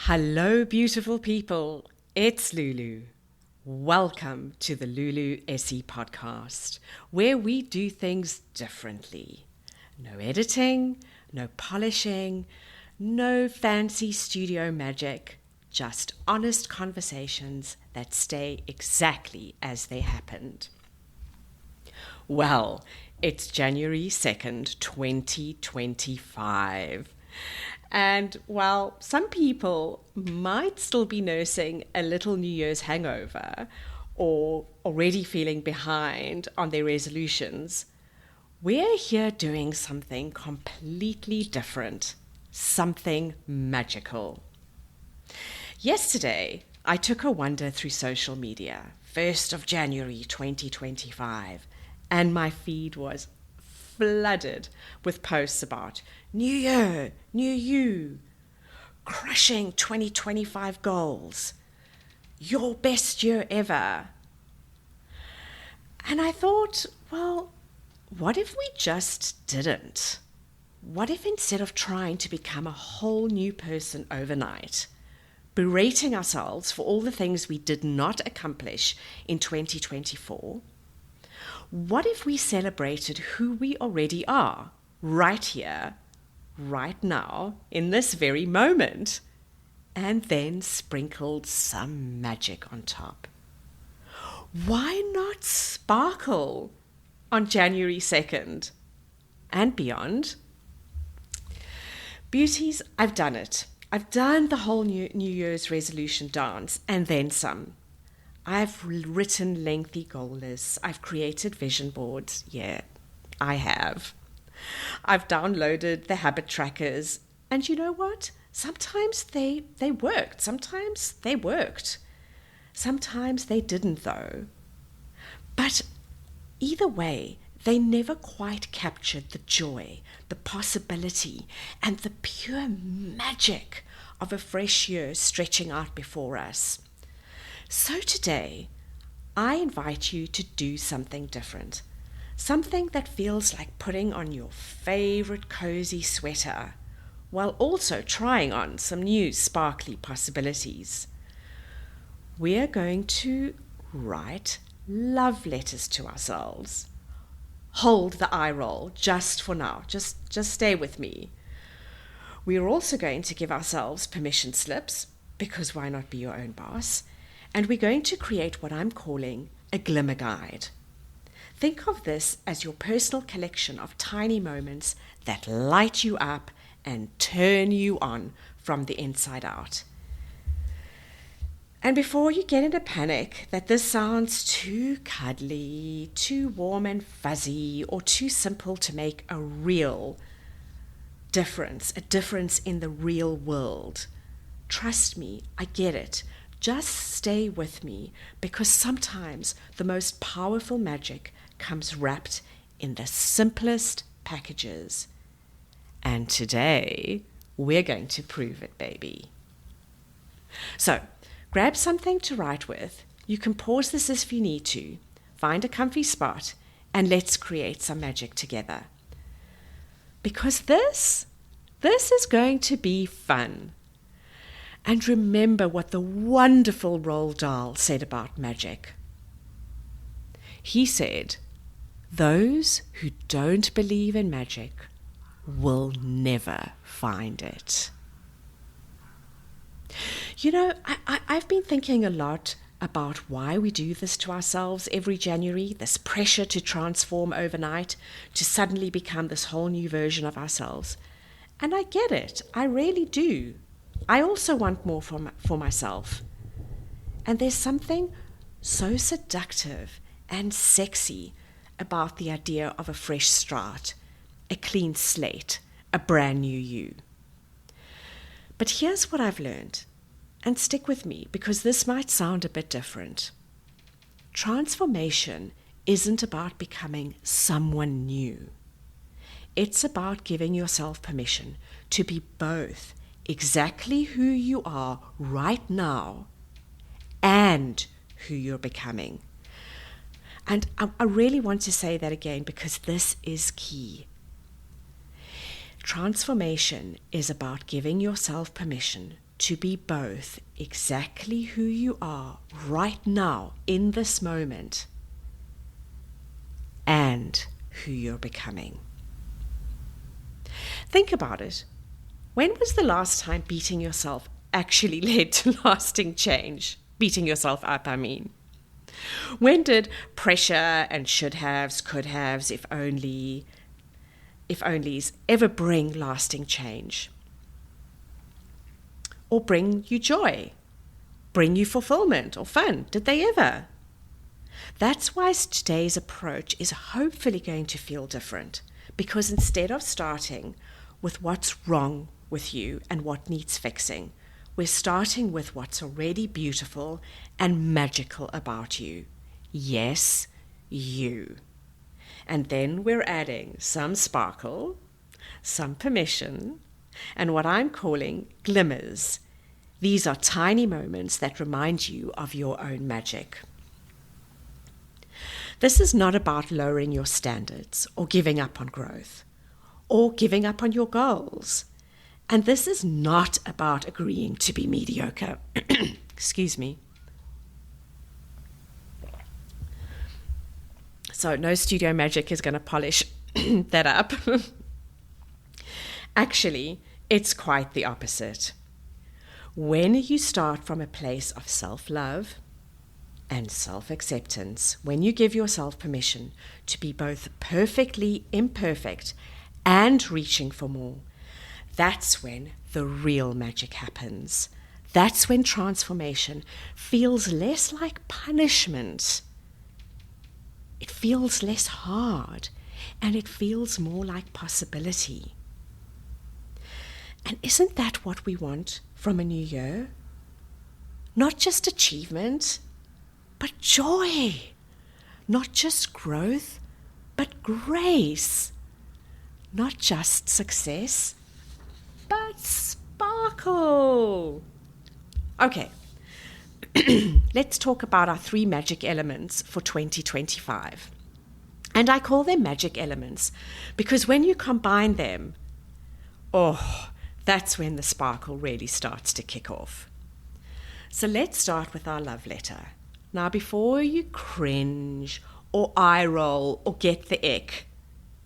Hello, beautiful people. It's Lulu. Welcome to the Lulu SE podcast, where we do things differently. No editing, no polishing, no fancy studio magic, just honest conversations that stay exactly as they happened. Well, it's January 2nd, 2025. And while some people might still be nursing a little New Year's hangover or already feeling behind on their resolutions, we're here doing something completely different, something magical. Yesterday, I took a wander through social media, 1st of January 2025, and my feed was flooded with posts about New Year, New You, crushing 2025 goals, your best year ever. And I thought, well, what if we just didn't? What if instead of trying to become a whole new person overnight, berating ourselves for all the things we did not accomplish in 2024, what if we celebrated who we already are, right here, right now, in this very moment, and then sprinkled some magic on top? Why not sparkle on January 2nd and beyond? Beauties, I've done it. I've done the whole New Year's resolution dance and then some. I've written lengthy goal lists. I've created vision boards. Yeah, I have. I've downloaded the habit trackers. And you know what? Sometimes they worked. Sometimes they worked. Sometimes they didn't, though. But either way, they never quite captured the joy, the possibility, and the pure magic of a fresh year stretching out before us. So today, I invite you to do something different, something that feels like putting on your favorite cozy sweater, while also trying on some new sparkly possibilities. We're going to write love letters to ourselves. Hold the eye roll just for now. Just stay with me. We're also going to give ourselves permission slips, because why not be your own boss? And we're going to create what I'm calling a Glimmer guide. Think of this as your personal collection of tiny moments that light you up and turn you on from the inside out. And before you get in a panic that this sounds too cuddly, too warm and fuzzy, or too simple to make a real difference, a difference in the real world, trust me, I get it. Just stay with me, because sometimes the most powerful magic comes wrapped in the simplest packages. And today, we're going to prove it, baby. So, grab something to write with. You can pause this if you need to. Find a comfy spot, and let's create some magic together. Because this is going to be fun. And remember what the wonderful Roald Dahl said about magic. He said, "Those who don't believe in magic will never find it." You know, I've been thinking a lot about why we do this to ourselves every January, this pressure to transform overnight, to suddenly become this whole new version of ourselves. And I get it. I really do. I also want more for myself. And there's something so seductive and sexy about the idea of a fresh start, a clean slate, a brand new you. But here's what I've learned, and stick with me because this might sound a bit different. Transformation isn't about becoming someone new. It's about giving yourself permission to be both exactly who you are right now and who you're becoming. And I really want to say that again because this is key. Transformation is about giving yourself permission to be both exactly who you are right now in this moment and who you're becoming. Think about it. When was the last time beating yourself actually led to lasting change? Beating yourself up, I mean. When did pressure and should haves, could haves, if onlys ever bring lasting change? Or bring you joy? Bring you fulfillment or fun? Did they ever? That's why today's approach is hopefully going to feel different, because instead of starting with what's wrong with you and what needs fixing, we're starting with what's already beautiful and magical about you. Yes, you. And then we're adding some sparkle, some permission, and what I'm calling glimmers. These are tiny moments that remind you of your own magic. This is not about lowering your standards or giving up on growth or giving up on your goals. And this is not about agreeing to be mediocre. Excuse me. So no studio magic is going to polish that up. Actually, it's quite the opposite. When you start from a place of self-love and self-acceptance, when you give yourself permission to be both perfectly imperfect and reaching for more, that's when the real magic happens. That's when transformation feels less like punishment. It feels less hard, and it feels more like possibility. And isn't that what we want from a new year? Not just achievement, but joy. Not just growth, but grace. Not just success, but sparkle. Okay, let's talk about our 3 magic elements for 2025. And I call them magic elements because when you combine them, that's when the sparkle really starts to kick off. So let's start with our love letter. Now, before you cringe or eye roll or get the ick,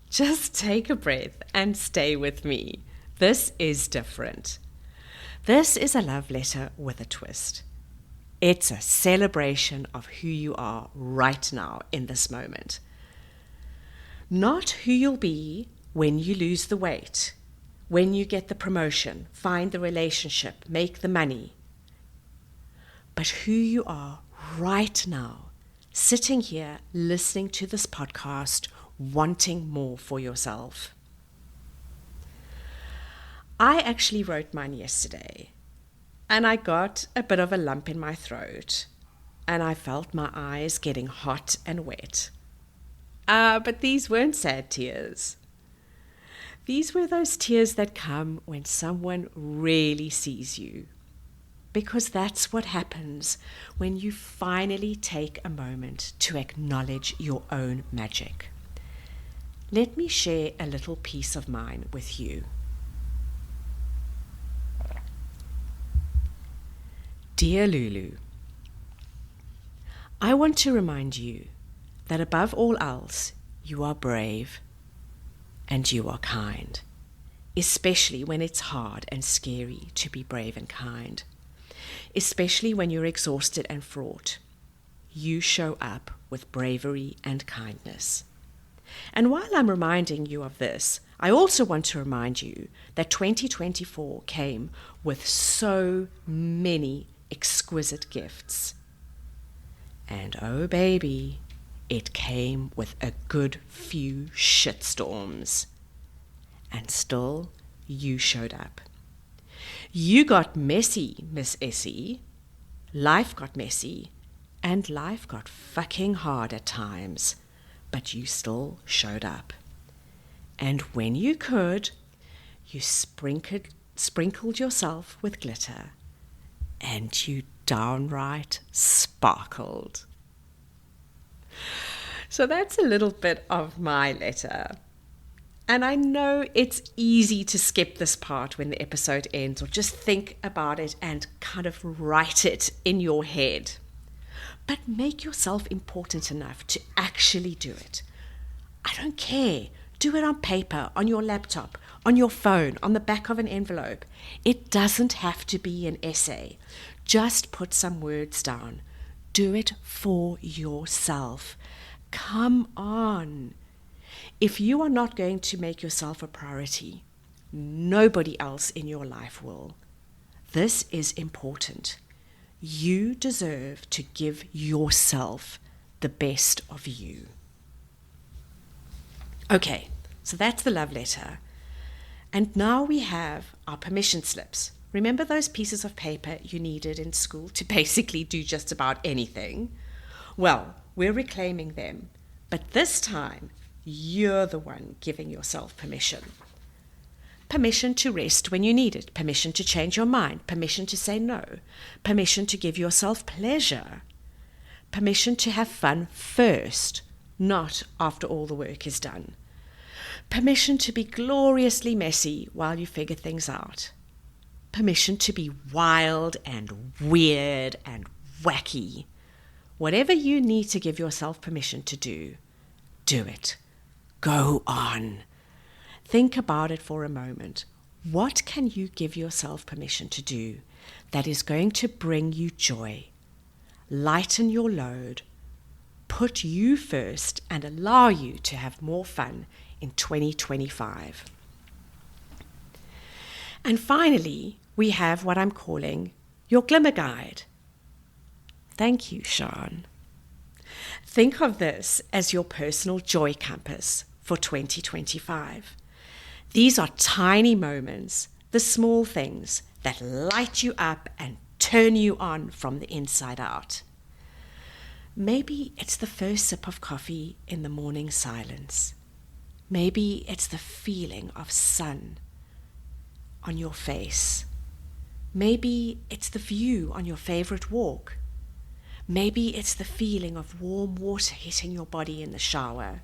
just take a breath and stay with me. This is different. This is a love letter with a twist. It's a celebration of who you are right now in this moment. Not who you'll be when you lose the weight, when you get the promotion, find the relationship, make the money, but who you are right now, sitting here listening to this podcast, wanting more for yourself. I actually wrote mine yesterday, and I got a bit of a lump in my throat, and I felt my eyes getting hot and wet. But these weren't sad tears. These were those tears that come when someone really sees you, because that's what happens when you finally take a moment to acknowledge your own magic. Let me share a little piece of mine with you. Dear Lulu, I want to remind you that above all else, you are brave and you are kind, especially when it's hard and scary to be brave and kind, especially when you're exhausted and fraught. You show up with bravery and kindness. And while I'm reminding you of this, I also want to remind you that 2024 came with so many exquisite gifts. And oh baby, it came with a good few shitstorms. And still, you showed up. You got messy, Miss Essie. Life got messy, and life got fucking hard at times. But you still showed up. And when you could, you sprinkled yourself with glitter, and you downright sparkled. So that's a little bit of my letter. And I know it's easy to skip this part when the episode ends, or just think about it and kind of write it in your head. But make yourself important enough to actually do it. I don't care. Do it on paper, on your laptop, on your phone, on the back of an envelope. It doesn't have to be an essay. Just put some words down. Do it for yourself. Come on. If you are not going to make yourself a priority, nobody else in your life will. This is important. You deserve to give yourself the best of you. Okay, so that's the love letter. And now we have our permission slips. Remember those pieces of paper you needed in school to basically do just about anything? Well, we're reclaiming them, but this time you're the one giving yourself permission. Permission to rest when you need it, permission to change your mind, permission to say no, permission to give yourself pleasure, permission to have fun first, not after all the work is done, permission to be gloriously messy while you figure things out, permission to be wild and weird and wacky. Whatever you need to give yourself permission to do, do it. Go on. Think about it for a moment. What can you give yourself permission to do that is going to bring you joy, lighten your load, put you first, and allow you to have more fun in 2025? And finally, we have what I'm calling your Glimmer Guide. Thank you, Sean. Think of this as your personal joy compass for 2025. These are tiny moments, the small things that light you up and turn you on from the inside out. Maybe it's the first sip of coffee in the morning silence. Maybe it's the feeling of sun on your face. Maybe it's the view on your favorite walk. Maybe it's the feeling of warm water hitting your body in the shower.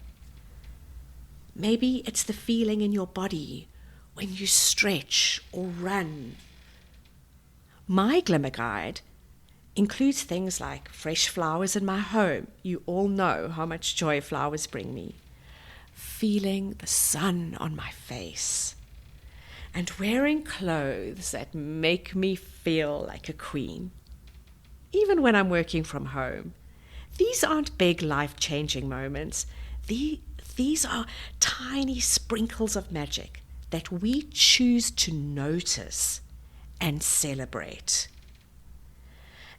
Maybe it's the feeling in your body when you stretch or run. My Glimmer Guide includes things like fresh flowers in my home. You all know how much joy flowers bring me. Feeling the sun on my face. And wearing clothes that make me feel like a queen. Even when I'm working from home. These aren't big life-changing moments. These are tiny sprinkles of magic that we choose to notice and celebrate.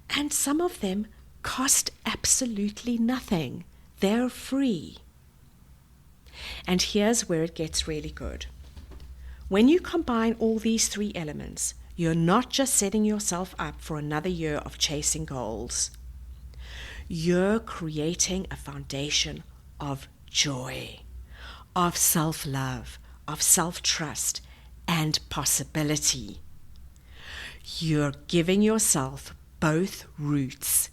And some of them cost absolutely nothing. They're free. And here's where it gets really good. When you combine all these three elements, you're not just setting yourself up for another year of chasing goals. You're creating a foundation of joy, of self-love, of self-trust, and possibility. You're giving yourself both roots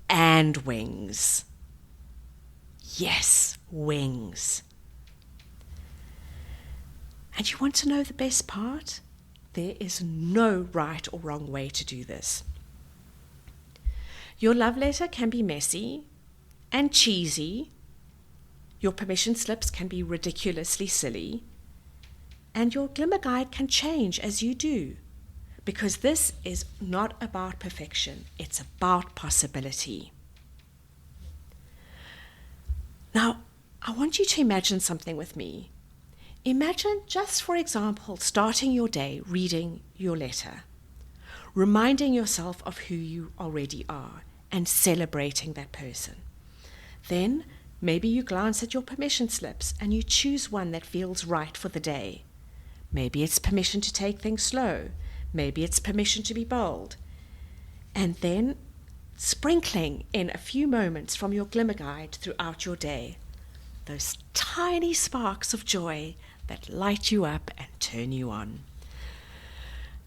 and wings. Yes, wings. And you want to know the best part? There is no right or wrong way to do this. Your love letter can be messy and cheesy. Your permission slips can be ridiculously silly. And your Glimmer Guide can change as you do. Because this is not about perfection. It's about possibility. Now, I want you to imagine something with me. Imagine, just for example, starting your day reading your letter, reminding yourself of who you already are and celebrating that person. Then maybe you glance at your permission slips and you choose one that feels right for the day. Maybe it's permission to take things slow. Maybe it's permission to be bold. And then sprinkling in a few moments from your Glimmer Guide throughout your day. Those tiny sparks of joy that light you up and turn you on.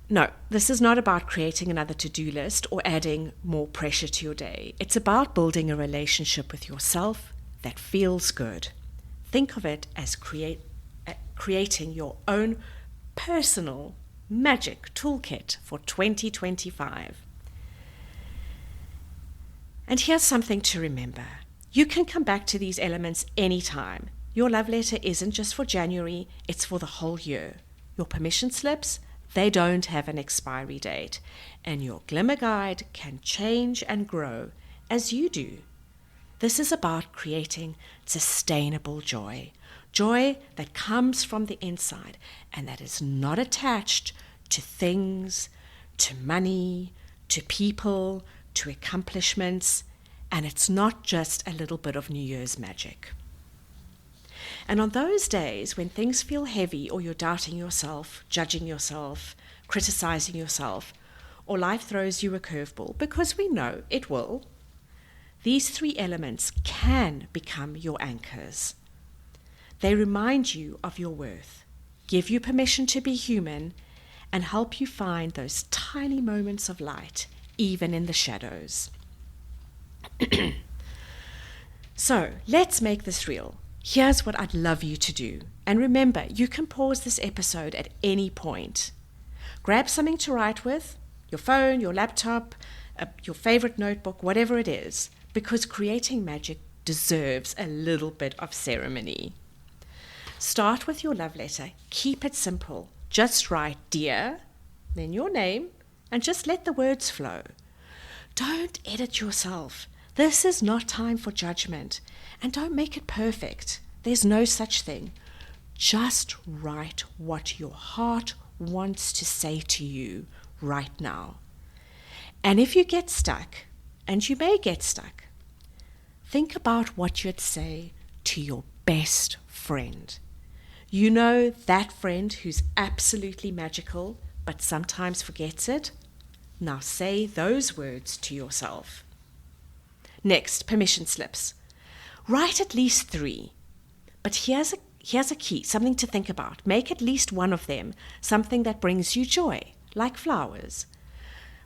No, this is not about creating another to-do list or adding more pressure to your day. It's about building a relationship with yourself that feels good. Think of it as creating your own personal magic toolkit for 2025. And here's something to remember. You can come back to these elements anytime. Your love letter isn't just for January, it's for the whole year. Your permission slips, they don't have an expiry date. And your Glimmer guide can change and grow as you do. This is about creating sustainable joy. Joy that comes from the inside and that is not attached to things, to money, to people, to accomplishments, and it's not just a little bit of New Year's magic. And on those days when things feel heavy or you're doubting yourself, judging yourself, criticizing yourself, or life throws you a curveball, because we know it will, these three elements can become your anchors. They remind you of your worth, give you permission to be human, and help you find those tiny moments of light, even in the shadows. So, let's make this real. Here's what I'd love you to do. And remember, you can pause this episode at any point. Grab something to write with, your phone, your laptop, your favorite notebook, whatever it is, because creating magic deserves a little bit of ceremony. Start with your love letter. Keep it simple. Just write dear, then your name, and just let the words flow. Don't edit yourself. This is not time for judgment. And don't make it perfect. There's no such thing. Just write what your heart wants to say to you right now. And if you get stuck, and you may get stuck, think about what you'd say to your best friend. You know that friend who's absolutely magical, but sometimes forgets it? Now say those words to yourself. Next, permission slips. Write at least 3. But here's a key, something to think about. Make at least one of them something that brings you joy, like flowers.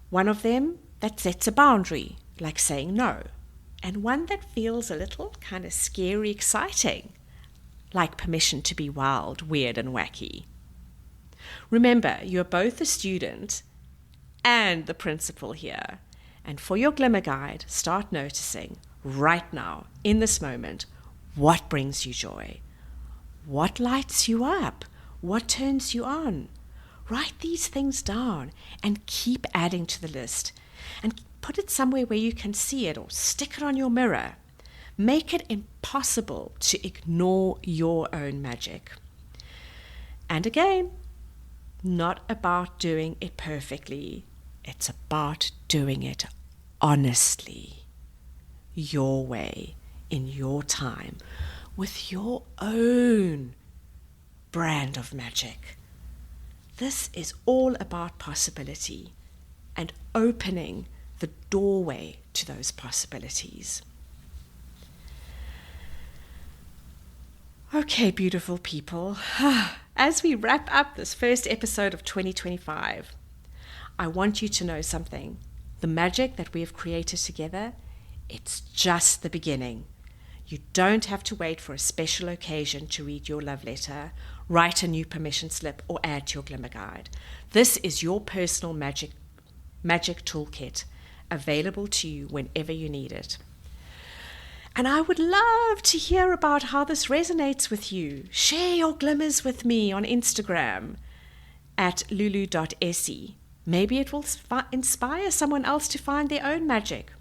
One of them that sets a boundary, like saying no. And one that feels a little kind of scary, exciting, like permission to be wild, weird, and wacky. Remember, you're both the student and the principal here. And for your Glimmer guide, start noticing right now, in this moment, what brings you joy? What lights you up? What turns you on? Write these things down and keep adding to the list. And put it somewhere where you can see it or stick it on your mirror. Make it impossible to ignore your own magic. And again, not about doing it perfectly. It's about doing it honestly, your way, in your time, with your own brand of magic. This is all about possibility and opening the doorway to those possibilities. Okay, beautiful people, as we wrap up this first episode of 2025, I want you to know something. The magic that we have created together, it's just the beginning. You don't have to wait for a special occasion to read your love letter, write a new permission slip, or add to your Glimmer guide. This is your personal magic toolkit, available to you whenever you need it. And I would love to hear about how this resonates with you. Share your glimmers with me on Instagram at lulu.se. Maybe it will inspire someone else to find their own magic.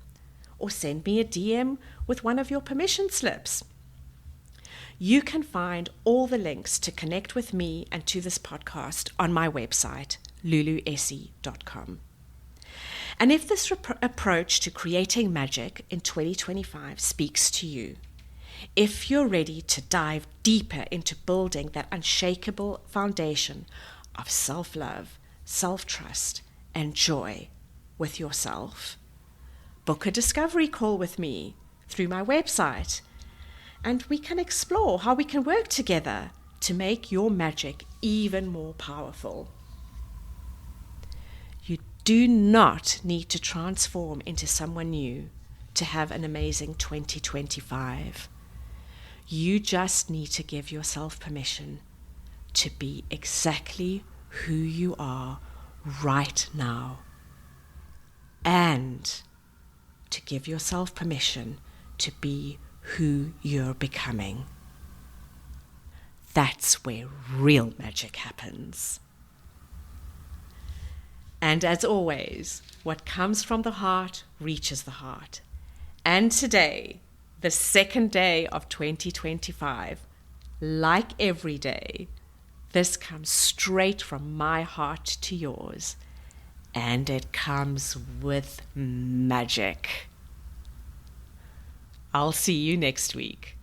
Or send me a DM with one of your permission slips. You can find all the links to connect with me and to this podcast on my website, luluse.com. And if this approach to creating magic in 2025 speaks to you, if you're ready to dive deeper into building that unshakable foundation of self-love, self-trust, and joy with yourself, book a discovery call with me through my website, and we can explore how we can work together to make your magic even more powerful. You do not need to transform into someone new to have an amazing 2025. You just need to give yourself permission to be exactly who you are right now, and to give yourself permission to be who you're becoming. That's where real magic happens. And as always, what comes from the heart reaches the heart. And today, the second day of 2025, like every day, this comes straight from my heart to yours. And it comes with magic. I'll see you next week.